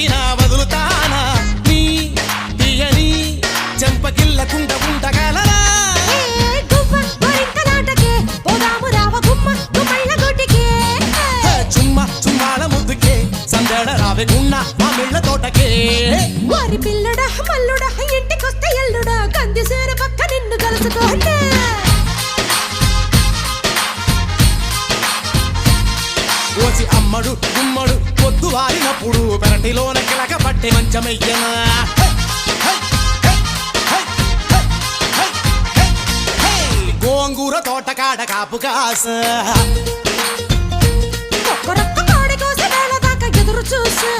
పట్టినా వదులుతానా నీ తీయని చెంపకిల్లకుండా ఉండగలరా చుమ్మా చుమ్మాల ముద్దుకే సందడ రావెకున్న మా మిళ్ళ తోటకే వారి పిల్లడా మల్లుడా ఇంటికొస్తే ఎల్లుడా కంది సేర పక్క నిన్ను కలుసుకోండి ఓసి అమ్మడు గుమ్మడు పొద్దు వారినప్పుడు పెరటిలోన కిలక పట్టే మంచమయ్యనా గోంగూర తోట కాడ కాపు కాస ఒక్కరొక్క కోడి కోసే వేళ దాకా ఎదురు చూసే